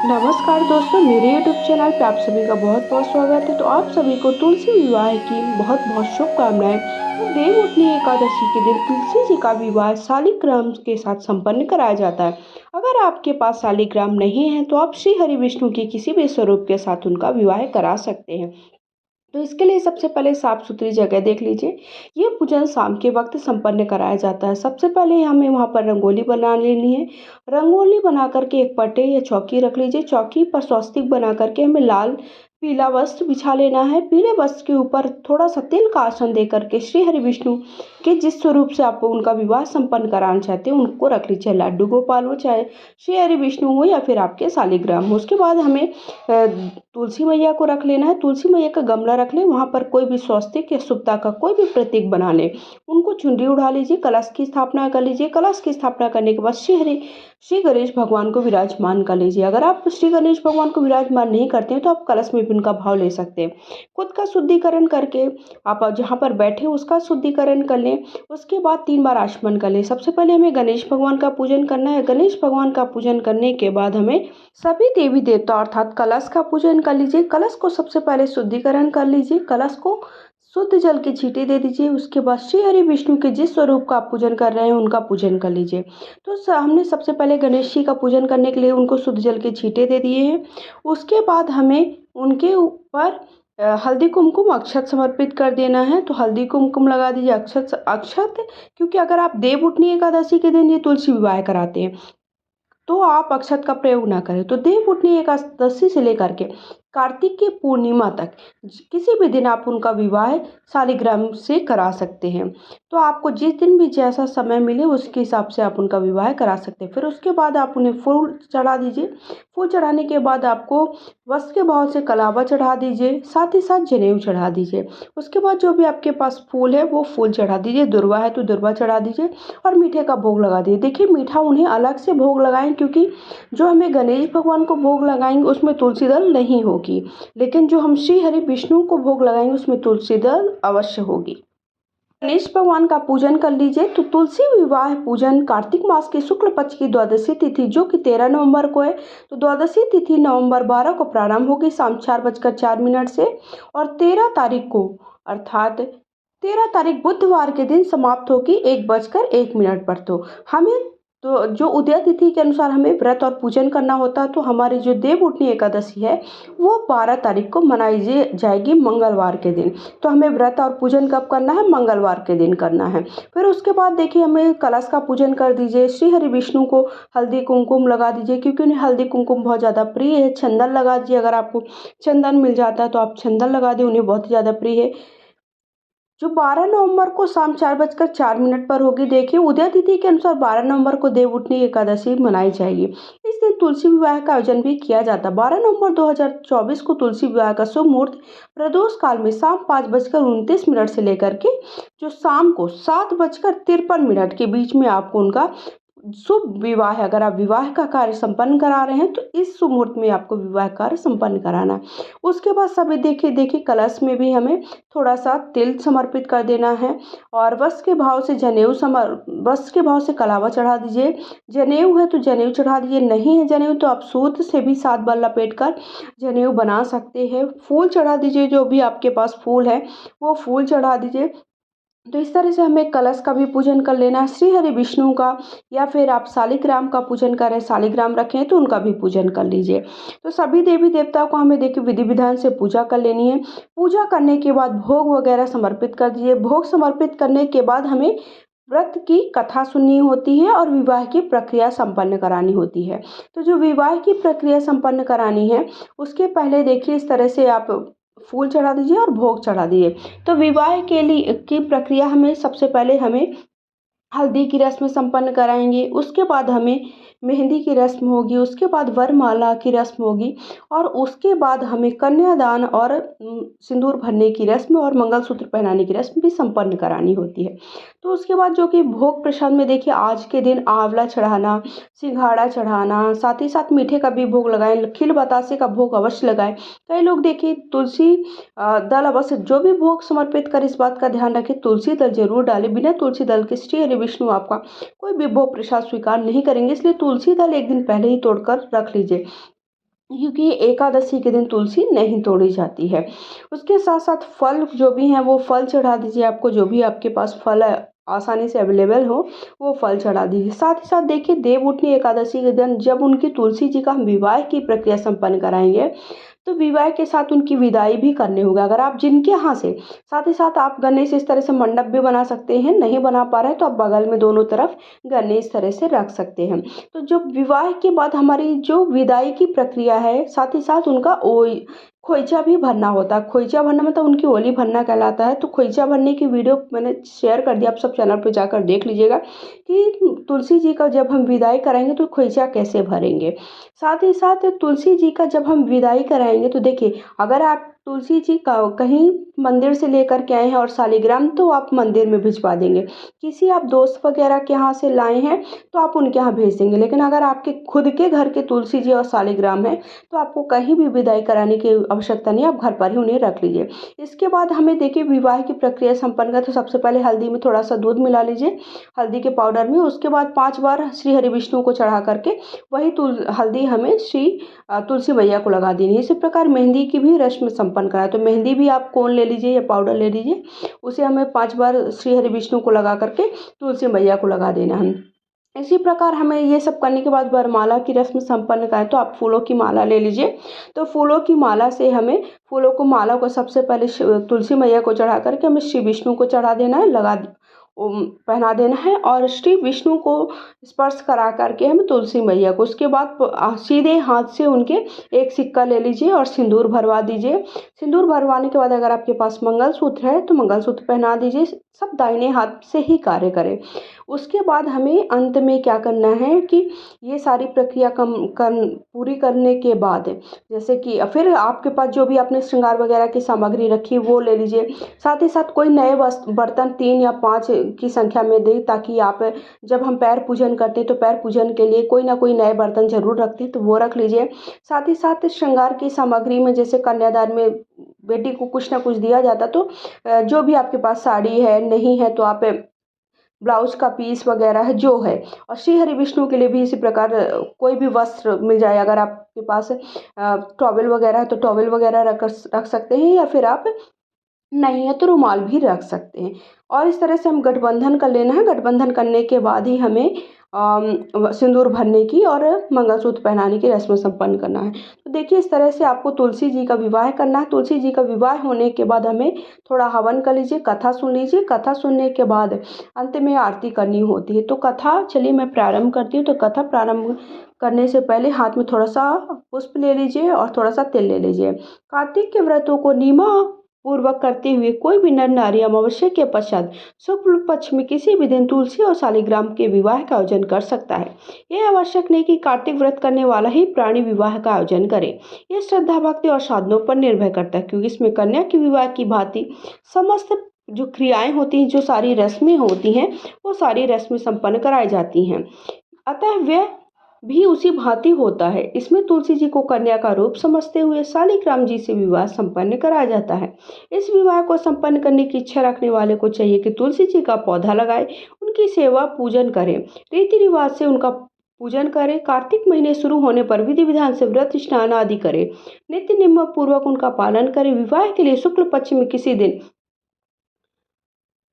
नमस्कार दोस्तों, मेरे यूट्यूब चैनल पे आप सभी का बहुत-बहुत स्वागत है। तो आप सभी को तुलसी विवाह की बहुत-बहुत शुभकामनाएँ। तो देवउठनी एकादशी के दिन तुलसी जी का विवाह शालिग्राम के साथ संपन्न कराया जाता है। अगर आपके पास शालिग्राम नहीं है, तो आप श्री हरि विष्णु के किसी भी स्वरूप के साथ उनका विवाह करा सकते हैं। तो इसके लिए सबसे पहले साफ-सुथरी जगह देख लीजिए। ये पूजन शाम के वक़्त संपन्न कराया जाता है। सबसे पहले हमें वहाँ पर रंगोली बना लेनी है। रंगोली बना कर के एक पट्टे या चौकी रख लीजिए। चौकी पर स्वस्तिक बना कर के हमें लाल पीला वस्त्र बिछा लेना है। पीले वस्त्र के ऊपर थोड़ा-सा तिल का आसन दे कर के श्री हरि विष्णु के जिस स्वरूप से आप उनका विवाह संपन्न कराना चाहते हैं, उनको रख लीजिए। लड्डू गोपाल हो, चाहे श्री हरि विष्णु हो या फिर आपके शालिग्राम हो। उसके बाद हमें तुलसी मैया को रख लेना है। तुलसी मैया का गमला रख लें, वहाँ पर कोई भी स्वस्तिक या शुभता का कोई भी प्रतीक बना लें। उनको चुनरी उड़ा लीजिए, कलश की स्थापना कर लीजिए। कलश की स्थापना करने के बाद श्री गणेश भगवान को विराजमान कर लीजिए। अगर आप श्री गणेश भगवान को विराजमान नहीं करते हैं, तो आप कलश में भी उनका भाव ले सकते हैं। खुद का शुद्धिकरण करके आप जहाँ पर बैठे उसका शुद्धिकरण कर लें। उसके बाद 3 बार आचमन कर लें। सबसे पहले हमें गणेश भगवान का पूजन करना है। गणेश भगवान का पूजन करने के बाद हमें सभी देवी देवता अर्थात कलश का पूजन कर लीजिए। कलश को सबसे पहले शुद्धिकरण कर लीजिए। कलश को शुद्ध जल की छींटे दे दीजिए। उसके बाद श्री हरि विष्णु के जिस स्वरूप का आप पूजन कर रहे हैं, उनका पूजन कर लीजिए। तो हमने सबसे पहले गणेश जी का पूजन करने के लिए उनको शुद्ध जल के छींटे दे दिए हैं। उसके बाद हमें उनके ऊपर हल्दी कुमकुम अक्षत समर्पित कर देना है। तो हल्दी कुमकुम लगा दीजिए, अक्षत अक्षत, क्योंकि अगर आप देवउठनी एकादशी के दिन ये तुलसी विवाह कराते हैं, तो आप अक्षत का प्रयोग ना करें। तो देवउठनी एकादशी से लेकर के कार्तिक की पूर्णिमा तक किसी भी दिन आप उनका विवाह शालिग्राम से करा सकते हैं। तो आपको जिस दिन भी जैसा समय मिले उसके हिसाब से आप उनका विवाह करा सकते हैं। फिर उसके बाद आप उन्हें फूल चढ़ा दीजिए। फूल चढ़ाने के बाद आपको वस्त्र के भाव से कलावा चढ़ा दीजिए, साथ ही साथ जनेऊ चढ़ा दीजिए। उसके बाद जो भी आपके पास फूल है वो फूल चढ़ा दीजिए। दुर्वा है तो दुर्वा चढ़ा दीजिए और मीठे का भोग लगा दीजिए। देखिए, मीठा उन्हें अलग से भोग लगाएं, क्योंकि जो हमें गणेश भगवान को भोग लगाएंगे उसमें तुलसी दल नहीं होगी, लेकिन जो हम श्री हरि विष्णु को भोग लगाएंगे उसमें तुलसी दल अवश्य होगी। गणेश भगवान का पूजन कर लीजिए। तो तुलसी विवाह पूजन कार्तिक मास के शुक्ल पक्ष की द्वादशी तिथि जो कि 13 नवंबर को है। तो द्वादशी तिथि नवंबर 12 को प्रारंभ होगी शाम 4:04 से, और 13 तारीख को अर्थात 13 तारीख बुधवार के दिन समाप्त होगी 1:01 पर। तो हमें तो जो उदय तिथि के अनुसार हमें व्रत और पूजन करना होता है। तो हमारी जो देवउठनी एकादशी है वो 12 तारीख को मनाई जाएगी मंगलवार के दिन। तो हमें व्रत और पूजन कब करना है? मंगलवार के दिन करना है। फिर उसके बाद देखिए, हमें कलश का पूजन कर दीजिए। श्री हरि विष्णु को हल्दी कुमकुम लगा दीजिए, क्योंकि उन्हें हल्दी कुमकुम बहुत ज़्यादा प्रिय है। चंदन लगा दीजिए, अगर आपको चंदन मिल जाता है तो आप चंदन लगा दें, उन्हें बहुत ज़्यादा प्रिय है। जो 12 नवंबर को शाम 4:04 पर होगी। देखिए, उदय तिथि के अनुसार 12 नवंबर को देवउठनी एकादशी मनाई जाएगी। इस दिन तुलसी विवाह का आयोजन भी किया जाता है। 12 नवंबर 2024 को तुलसी विवाह का शुभ मुहूर्त प्रदोष काल में शाम 5:29 से लेकर के जो शाम को 7:53 के बीच में आपको उनका शुभ विवाह है। अगर आप विवाह का कार्य संपन्न करा रहे हैं तो इस शुभ मुहूर्त में आपको विवाह कार्य संपन्न कराना है। उसके बाद सभी देखिए कलश में भी हमें थोड़ा सा तिल समर्पित कर देना है, और वस्त्र के भाव से वस्त्र के भाव से कलावा चढ़ा दीजिए। जनेऊ है तो जनेऊ चढ़ा दीजिए, नहीं है जनेऊ तो आप सूत से भी 7 बार लपेट कर जनेऊ बना सकते हैं। फूल चढ़ा दीजिए, जो भी आपके पास फूल है वो फूल चढ़ा दीजिए। तो इस तरह से हमें कलश का भी पूजन कर लेना है। श्री हरि विष्णु का या फिर आप शालिग्राम का पूजन करें, शालिग्राम रखें तो उनका भी पूजन कर लीजिए। तो सभी देवी देवताओं को हमें देखिए विधि विधान से पूजा कर लेनी है। पूजा करने के बाद भोग वगैरह समर्पित कर दीजिए। भोग समर्पित करने के बाद हमें व्रत की कथा सुननी होती है और विवाह की प्रक्रिया संपन्न करानी होती है। तो जो विवाह की प्रक्रिया संपन्न करानी है उसके पहले देखिए इस तरह से आप फूल चढ़ा दीजिए और भोग चढ़ा दीजिए। तो विवाह के लिए की प्रक्रिया हमें सबसे पहले हमें हल्दी की रस्म संपन्न कराएंगे। उसके बाद हमें मेहंदी की रस्म होगी। उसके बाद वरमाला की रस्म होगी, और उसके बाद हमें कन्यादान और सिंदूर भरने की रस्म और मंगलसूत्र पहनाने की रस्म भी संपन्न करानी होती है। तो उसके बाद जो कि भोग प्रसाद में देखिए आज के दिन आंवला चढ़ाना, सिंघाड़ा चढ़ाना, साथ ही साथ मीठे का भी भोग लगाएं, खील बतासे का भोग अवश्य लगाएं। कई लोग देखिए तुलसी दल अवश्य, जो भी भोग समर्पित कर इस बात का ध्यान रखें तुलसी दल जरूर डालें। बिना तुलसी दल के श्री हरि विष्णु आपका कोई भी भोग प्रसाद स्वीकार नहीं करेंगे, इसलिए तुलसी दल एक दिन पहले ही तोड़कर रख लीजिए। क्योंकि एकादशी के दिन तुलसी नहीं तोड़ी जाती है। उसके साथ साथ फल जो भी हैं वो फल चढ़ा दीजिए, आपको जो भी आपके पास फल आसानी से अवेलेबल हो वो फल चढ़ा दीजिए। साथ ही साथ देखिए, देवउठनी एकादशी के दिन जब उनकी तुलसी जी का हम विवाह की प्रक्रिया संपन्न कराएंगे, तो विवाह के साथ उनकी विदाई भी करनी होगी। अगर आप जिनके यहाँ से, साथ ही साथ आप गन्ने से इस तरह से मंडप भी बना सकते हैं, नहीं बना पा रहे हैं तो आप बगल में दोनों तरफ गन्ने इस तरह से रख सकते हैं। तो जो विवाह के बाद हमारी जो विदाई की प्रक्रिया है, साथ ही साथ उनका खोइचा भी भरना होता है। खोइचा भरना मतलब उनकी ओली भरना कहलाता है। तो खोइचा भरने की वीडियो मैंने शेयर कर दिया, आप सब चैनल पर जाकर देख लीजिएगा कि तुलसी जी का जब हम विदाई कराएंगे तो खोइचा कैसे भरेंगे। साथ ही साथ तुलसी जी का जब हम विदाई कराएंगे तो देखिए, अगर आप तुलसी जी का कहीं मंदिर से लेकर के आए हैं और शालिग्राम, तो आप मंदिर में भिजवा देंगे। किसी आप दोस्त वगैरह के यहाँ से लाए हैं तो आप उनके यहाँ भेज देंगे। लेकिन अगर आपके खुद के घर के तुलसी जी और शालिग्राम है तो आपको कहीं भी विदाई कराने की आवश्यकता नहीं, आप घर पर ही उन्हें रख लीजिए। इसके बाद हमें देखिए विवाह की प्रक्रिया संपन्न कर, तो सबसे पहले हल्दी में थोड़ा सा दूध मिला लीजिए, हल्दी के पाउडर में। उसके बाद 5 बार श्री हरि विष्णु को चढ़ा करके वही हल्दी हमें तुलसी मैया को लगा देनी है। इसी प्रकार मेहंदी की भी रस्म संपन्न कराए, तो मेहंदी भी आप कोन ले लीजिए या पाउडर ले लीजिए, उसे हमें 5 बार श्री हरि विष्णु को लगा करके तुलसी मैया को लगा देना है। इसी प्रकार हमें ये सब करने के बाद वरमाला की रस्म संपन्न करें, तो आप फूलों की माला ले लीजिए। तो फूलों की माला से हमें फूलों को माला को सबसे पहले तुलसी मैया को चढ़ा करके हमें श्री विष्णु को चढ़ा देना है, पहना देना है, और श्री विष्णु को स्पर्श करा करके हमें तुलसी मैया को, उसके बाद सीधे हाथ से उनके एक सिक्का ले लीजिए और सिंदूर भरवा दीजिए। सिंदूर भरवाने के बाद अगर आपके पास मंगलसूत्र है तो मंगलसूत्र पहना दीजिए। सब दाहिने हाथ से ही कार्य करें। उसके बाद हमें अंत में क्या करना है कि ये सारी प्रक्रिया पूरी करने के बाद, जैसे कि फिर आपके पास जो भी आपने श्रृंगार वगैरह की सामग्री रखी वो ले लीजिए। साथ ही साथ कोई नए बर्तन 3 या 5 की संख्या में दें, ताकि आप जब हम पैर पूजन करते हैं तो पैर पूजन के लिए कोई ना कोई नए बर्तन जरूर रखते हैं, तो वो रख लीजिए। साथ ही साथ श्रृंगार की सामग्री में जैसे कन्यादान में बेटी को कुछ ना कुछ दिया जाता, तो जो भी आपके पास साड़ी है, नहीं है तो आप ब्लाउज का पीस वगैरह है जो है, और श्री हरि विष्णु के लिए भी इसी प्रकार कोई भी वस्त्र मिल जाए। अगर आपके पास टॉवेल वगैरह है तो टॉवेल वगैरह रख सकते हैं, या फिर आप नहीं है तो रुमाल भी रख सकते हैं। और इस तरह से हम गठबंधन कर लेना है। गठबंधन करने के बाद ही हमें सिंदूर भरने की और मंगलसूत्र पहनाने की रस्म संपन्न करना है। तो देखिए, इस तरह से आपको तुलसी जी का विवाह करना है। तुलसी जी का विवाह होने के बाद हमें थोड़ा हवन कर लीजिए, कथा सुन लीजिए। कथा सुनने के बाद अंत में आरती करनी होती है। तो कथा चलिए मैं प्रारंभ करती हूँ। तो कथा प्रारंभ करने से पहले हाथ में थोड़ा सा पुष्प ले लीजिए और थोड़ा सा तेल ले लीजिए। कार्तिक के व्रतों को नियमा पूर्वक करते हुए कोई भी नर नारी अमावस्या के पश्चात शुक्ल पक्ष में किसी भी दिन तुलसी और शालिग्राम के विवाह का आयोजन कर सकता है। यह आवश्यक नहीं कि कार्तिक व्रत करने वाला ही प्राणी विवाह का आयोजन करे। यह श्रद्धा भक्ति और साधनों पर निर्भर करता है, क्योंकि इसमें कन्या के विवाह की भांति समस्त जो क्रियाएं होती हैं, जो सारी रस्में होती हैं, वो सारी रस्में संपन्न कराई जाती हैं। अतः वह भी उसी भांति होता है। इसमें तुलसी जी को कन्या का रूप समझते हुए शालिग्राम जी से विवाह संपन्न कराया जाता है। इस विवाह को संपन्न करने की इच्छा रखने वाले को चाहिए कि तुलसी जी का पौधा लगाए, उनकी सेवा पूजन करें, रीति रिवाज से उनका पूजन करें। कार्तिक महीने शुरू होने पर विधि विधान से व्रत स्नान आदि करें, नित्य नियम पूर्वक उनका पालन करें। विवाह के लिए शुक्ल पक्ष में किसी दिन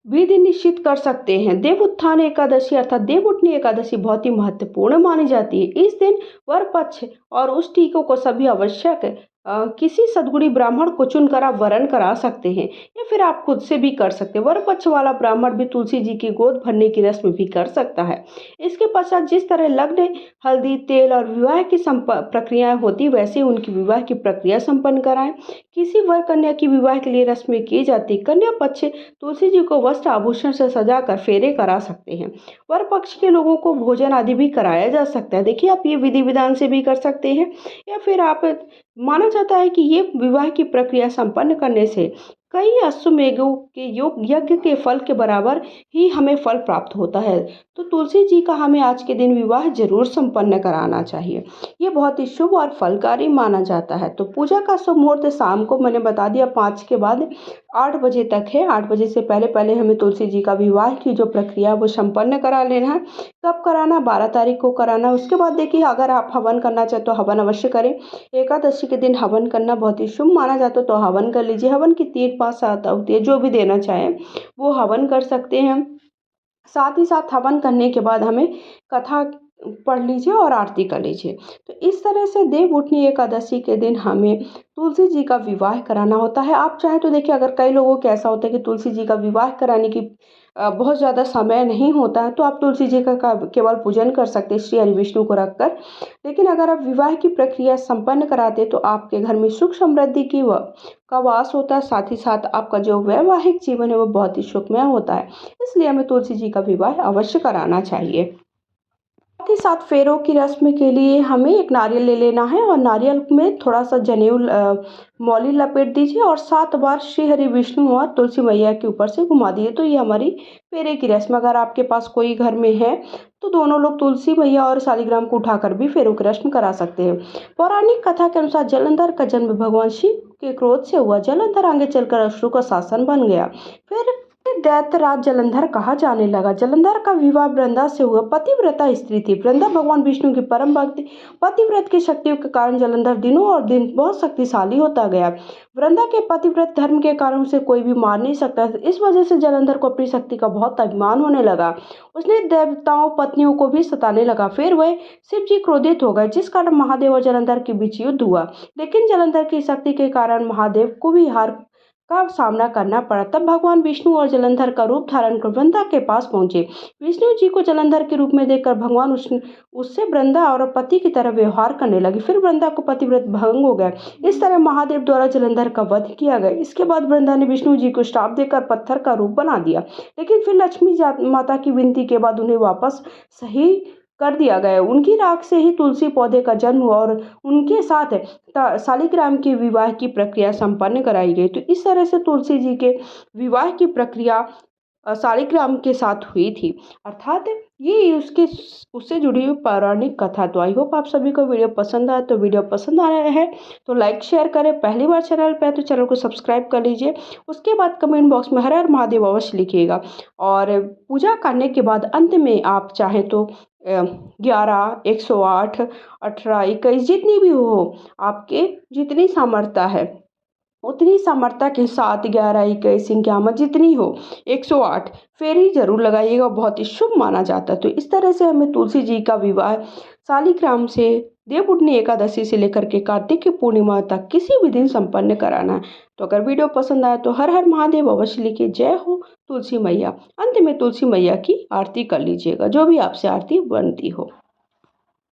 विधि निश्चित कर सकते हैं। देव उत्थान एकादशी अर्थात देवउठनी एकादशी बहुत ही महत्वपूर्ण मानी जाती है। इस दिन वर पक्ष और उस टीकों को सभी आवश्यक किसी सद्गुणी ब्राह्मण को चुनकर आप वरण करा सकते हैं, या फिर आप खुद से भी कर सकते हैं। वर पक्ष वाला ब्राह्मण भी तुलसी जी की गोद भरने की रस्म भी कर सकता है। इसके पश्चात जिस तरह लग्न, हल्दी, तेल और विवाह की प्रक्रियाएं होती, वैसे उनकी विवाह की प्रक्रिया संपन्न कराएं। किसी वर कन्या की विवाह के लिए रस्में की जाती। कन्या पक्ष तुलसी जी को वस्त्र आभूषण से सजाकर फेरे करा सकते हैं। वर पक्ष के लोगों को भोजन आदि भी कराया जा सकता है। देखिए, आप ये विधि विधान से भी कर सकते हैं, या फिर आप माना जाता है कि ये विवाह की प्रक्रिया संपन्न करने से कई अश्वमेधों के योग यज्ञ के फल के बराबर ही हमें फल प्राप्त होता है। तो तुलसी जी का हमें आज के दिन विवाह जरूर संपन्न कराना चाहिए। ये बहुत ही शुभ और फलकारी माना जाता है। तो पूजा का शुभ मुहूर्त शाम को मैंने बता दिया 5 के बाद 8 बजे तक है। 8 बजे से पहले पहले हमें तुलसी जी का विवाह की जो प्रक्रिया है वो संपन्न करा लेना है। कब कराना? 12 तारीख को कराना है। उसके बाद देखिए, अगर आप हवन करना चाहें तो हवन अवश्य करें। एकादशी के दिन हवन करना बहुत ही शुभ माना जाता है, तो हवन कर लीजिए। हवन की 3 5 7 आहुतियाँ जो भी देना चाहें वो हवन कर सकते हैं। साथ ही साथ हवन करने के बाद हमें कथा पढ़ लीजिए और आरती कर लीजिए। तो इस तरह से देवउठनी एकादशी के दिन हमें तुलसी जी का विवाह कराना होता है। आप चाहें तो देखिए, अगर कई लोगों को ऐसा होता है कि तुलसी जी का विवाह कराने की बहुत ज़्यादा समय नहीं होता है, तो आप तुलसी जी का केवल पूजन कर सकते हैं श्री हरि विष्णु को रखकर। लेकिन अगर आप विवाह की प्रक्रिया संपन्न कराते हैं तो आपके घर में सुख समृद्धि का वास होता है। साथ ही साथ आपका जो वैवाहिक जीवन है वो बहुत ही सुखमय होता है। इसलिए हमें तुलसी जी का विवाह अवश्य कराना चाहिए। साथ ही साथ फेरों की रस्म के लिए हमें एक नारियल ले लेना है और नारियल में थोड़ा सा जनेऊ मौली लपेट दीजिए और 7 बार श्री हरि विष्णु और तुलसी मैया के ऊपर से घुमा दिए। तो ये हमारी फेरे की रस्म। अगर आपके पास कोई घर में है तो दोनों लोग तुलसी मैया और शालिग्राम को उठाकर भी फेरों की रस्म करा सकते हैं। पौराणिक कथा के अनुसार जलंधर का जन्म भगवान शिव के क्रोध से हुआ। जलंधर आगे चलकर असुरों का शासन बन गया। फिर दैत्यराज जलंधर कहा जाने लगा। जलंधर का विवाह वृंदा से हुआ। पतिव्रता स्त्री थी। वृंदा भगवान विष्णु की परम भक्त थी। पतिव्रत की शक्तियों के कारण जलंधर दिनों और दिन बहुत शक्तिशाली होता गया। वृंदा के पतिव्रत धर्म के कारण उसे कोई भी मार नहीं सकता। इस वजह से जलंधर को अपनी शक्ति का बहुत अभिमान होने लगा। उसने देवताओं पत्नियों को भी सताने लगा। फिर वह शिव जी क्रोधित हो गए, जिस कारण महादेव और जलंधर के बीच युद्ध हुआ। लेकिन जलंधर की शक्ति के कारण महादेव को भी हार का सामना करना पड़ा। तब भगवान विष्णु और जलंधर का रूप धारण कर वृंदा के पास पहुंचे। विष्णु जी को जलंधर के रूप में देखकर भगवान उससे वृंदा और पति की तरह व्यवहार करने लगे। फिर वृंदा को पतिव्रत भंग हो गया। इस तरह महादेव द्वारा जलंधर का वध किया गया। इसके बाद वृंदा ने विष्णु जी को श्राप देकर पत्थर का रूप बना दिया। लेकिन फिर लक्ष्मी माता की विनती के बाद उन्हें वापस सही कर दिया गया। उनकी राख से ही तुलसी पौधे का जन्म हुआ और उनके साथ शालिग्राम के विवाह की प्रक्रिया संपन्न कराई गई। तो इस तरह से तुलसी जी के विवाह की प्रक्रिया शालिग्राम के साथ हुई थी। अर्थात ये उसके उससे जुड़ी हुई पौराणिक कथा। तो आई होप आप सभी को वीडियो पसंद आया। तो वीडियो पसंद आया है तो लाइक शेयर करें। पहली बार चैनल पे है तो चैनल को सब्सक्राइब कर लीजिए। उसके बाद कमेंट बॉक्स में हर हर महादेव अवश्य लिखिएगा। और पूजा करने के बाद अंत में आप चाहें तो 11 108 18 21 जितनी भी हो, आपके जितनी सामर्थ्य है उतनी सामर्थ्य के साथ 11 21 51 जितनी हो 108 फेरी जरूर लगाइएगा। बहुत ही शुभ माना जाता है। तो इस तरह से हमें तुलसी जी का विवाह शालिग्राम से देवउठनी एकादशी से लेकर के कार्तिक की पूर्णिमा तक किसी भी दिन संपन्न कराना है। तो अगर वीडियो पसंद आए तो हर हर महादेव अवश्य लिखिए। जय हो तुलसी मैया। अंत में तुलसी मैया की आरती कर लीजिएगा, जो भी आपसे आरती बनती हो।